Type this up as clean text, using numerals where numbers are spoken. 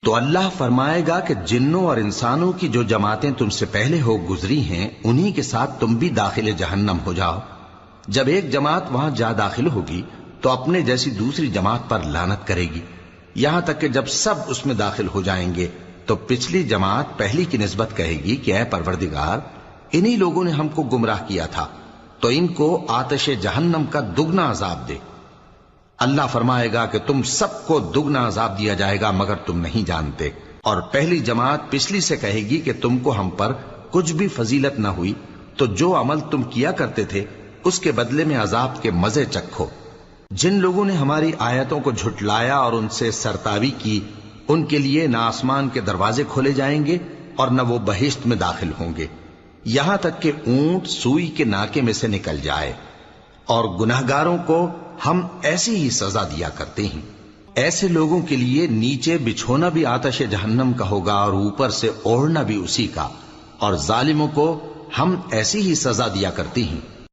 تو اللہ فرمائے گا کہ جنوں اور انسانوں کی جو جماعتیں تم سے پہلے ہو گزری ہیں انہی کے ساتھ تم بھی داخل جہنم ہو جاؤ۔ جب ایک جماعت وہاں جا داخل ہوگی تو اپنے جیسی دوسری جماعت پر لعنت کرے گی، یہاں تک کہ جب سب اس میں داخل ہو جائیں گے تو پچھلی جماعت پہلی کی نسبت کہے گی کہ اے پروردگار، انہی لوگوں نے ہم کو گمراہ کیا تھا، تو ان کو آتش جہنم کا دگنا عذاب دے۔ اللہ فرمائے گا کہ تم سب کو دگنا عذاب دیا جائے گا مگر تم نہیں جانتے۔ اور پہلی جماعت پچھلی سے کہے گی کہ تم کو ہم پر کچھ بھی فضیلت نہ ہوئی، تو جو عمل تم کیا کرتے تھے اس کے بدلے میں عذاب کے مزے چکھو۔ جن لوگوں نے ہماری آیتوں کو جھٹلایا اور ان سے سرتابی کی، ان کے لیے نہ آسمان کے دروازے کھولے جائیں گے اور نہ وہ بہشت میں داخل ہوں گے، یہاں تک کہ اونٹ سوئی کے ناکے میں سے نکل جائے۔ اور گناہگاروں کو ہم ایسی ہی سزا دیا کرتے ہیں۔ ایسے لوگوں کے لیے نیچے بچھونا بھی آتش جہنم کا ہوگا اور اوپر سے اوڑھنا بھی اسی کا، اور ظالموں کو ہم ایسی ہی سزا دیا کرتے ہیں۔